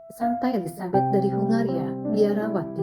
Santa Elizabeth dari Hungaria, biarawati.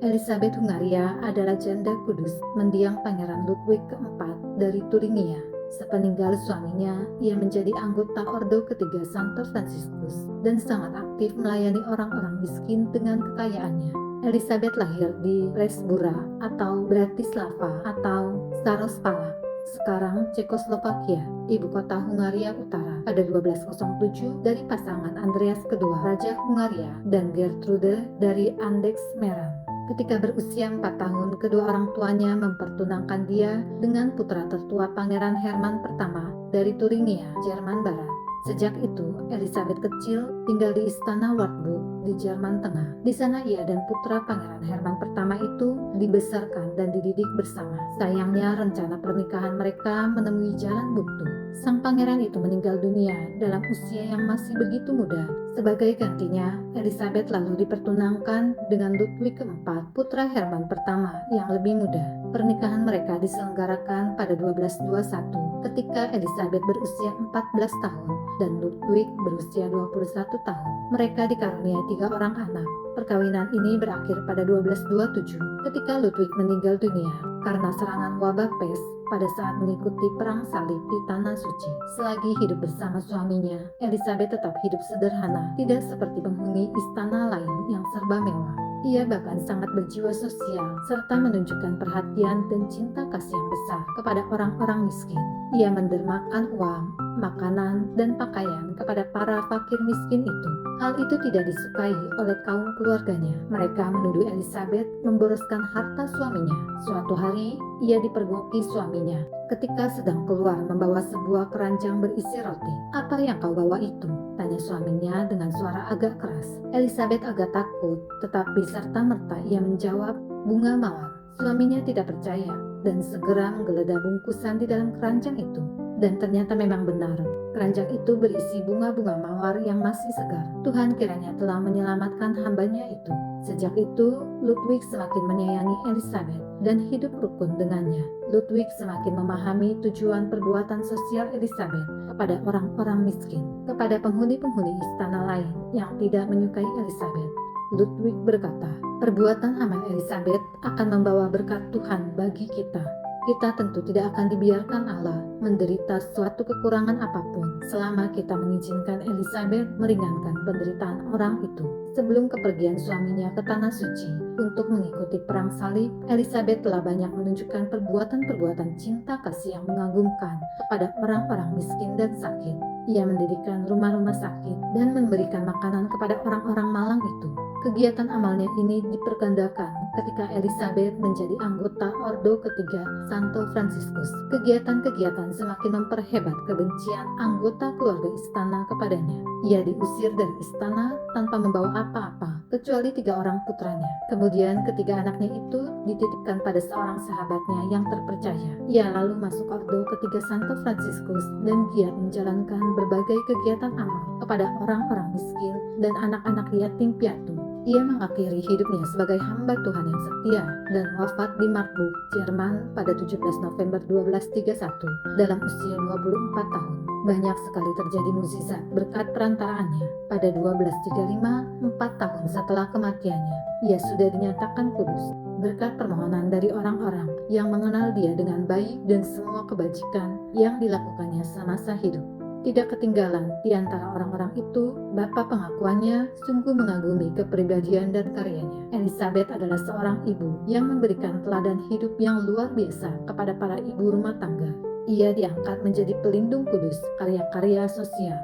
Elizabeth Hungaria adalah janda kudus mendiang Pangeran Ludwig keempat dari Turingia. Sepeninggal suaminya, ia menjadi anggota Ordo Ketiga Santo Fransiskus dan sangat aktif melayani orang-orang miskin dengan kekayaannya. Elizabeth lahir di Resbura atau Bratislava atau Starospala, sekarang Cekoslovakia, ibu kota Hungaria Utara, pada 1207 dari pasangan Andreas II, Raja Hungaria, dan Gertrude dari Andexmeran. Ketika berusia 4 tahun, kedua orang tuanya mempertunangkan dia dengan putra tertua Pangeran Herman pertama dari Turingia, Jerman Barat. Sejak itu, Elizabeth kecil tinggal di Istana Wartburg di Jerman Tengah. Di sana ia dan putra Pangeran Herman pertama itu dibesarkan dan dididik bersama. Sayangnya, rencana pernikahan mereka menemui jalan buntu. Sang pangeran itu meninggal dunia dalam usia yang masih begitu muda. Sebagai gantinya, Elizabeth lalu dipertunangkan dengan Ludwig keempat, putra Herman pertama yang lebih muda. Pernikahan mereka diselenggarakan pada 1221 ketika Elizabeth berusia 14 tahun dan Ludwig berusia 21 tahun. Mereka dikaruniai 3 orang anak. Perkawinan ini berakhir pada 1227 ketika Ludwig meninggal dunia karena serangan wabah pes pada saat mengikuti perang salib di Tanah Suci. Selagi hidup bersama suaminya, Elizabeth tetap hidup sederhana, tidak seperti penghuni istana lain yang serba mewah. Ia bahkan sangat berjiwa sosial serta menunjukkan perhatian dan cinta kasih yang besar kepada orang-orang miskin. Ia mendermakan uang, makanan, dan pakaian kepada para fakir miskin itu. Hal itu tidak disukai oleh kaum keluarganya. Mereka menuduh Elizabeth memboroskan harta suaminya. Suatu hari, ia dipergoki suaminya ketika sedang keluar membawa sebuah keranjang berisi roti. "Apa yang kau bawa itu?" tanya suaminya dengan suara agak keras. Elizabeth agak takut, tetapi serta-merta ia menjawab, "Bunga mawar." Suaminya tidak percaya dan segera menggeledah bungkusan di dalam keranjang itu. Dan ternyata memang benar, keranjang itu berisi bunga-bunga mawar yang masih segar. Tuhan kiranya telah menyelamatkan hambanya itu. Sejak itu, Ludwig semakin menyayangi Elizabeth dan hidup rukun dengannya. Ludwig semakin memahami tujuan perbuatan sosial Elizabeth kepada orang-orang miskin, kepada penghuni-penghuni istana lain yang tidak menyukai Elizabeth. Ludwig berkata, "Perbuatan amal Elizabeth akan membawa berkat Tuhan bagi kita. Kita tentu tidak akan dibiarkan Allah menderita suatu kekurangan apapun selama kita mengizinkan Elizabeth meringankan penderitaan orang itu." Sebelum kepergian suaminya ke Tanah Suci untuk mengikuti perang salib, Elizabeth telah banyak menunjukkan perbuatan-perbuatan cinta kasih yang mengagumkan kepada orang-orang miskin dan sakit. Ia mendirikan rumah-rumah sakit dan memberikan makanan kepada orang-orang malang itu. Kegiatan amalnya ini dipergandakan ketika Elizabeth menjadi anggota Ordo Ketiga Santo Fransiskus. Kegiatan-kegiatan semakin memperhebat kebencian anggota keluarga istana kepadanya. Ia diusir dari istana tanpa membawa apa-apa, kecuali 3 orang putranya. Kemudian ketiga anaknya itu dititipkan pada seorang sahabatnya yang terpercaya. Ia lalu masuk Ordo Ketiga Santo Fransiskus dan giat menjalankan berbagai kegiatan amal kepada orang-orang miskin dan anak-anak yatim piatu. Ia mengakhiri hidupnya sebagai hamba Tuhan yang setia dan wafat di Marburg, Jerman pada 17 November 1231 dalam usia 24 tahun. Banyak sekali terjadi mukjizat berkat perantaraannya. Pada 1235, 4 tahun setelah kematiannya, ia sudah dinyatakan kudus berkat permohonan dari orang-orang yang mengenal dia dengan baik dan semua kebajikan yang dilakukannya semasa hidup. Tidak ketinggalan di antara orang-orang itu, bapa pengakuannya sungguh mengagumi kepribadian dan karyanya. Elizabeth adalah seorang ibu yang memberikan teladan hidup yang luar biasa kepada para ibu rumah tangga. Ia diangkat menjadi pelindung kudus karya-karya sosial.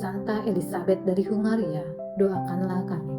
Santa Elizabeth dari Hungaria, doakanlah kami.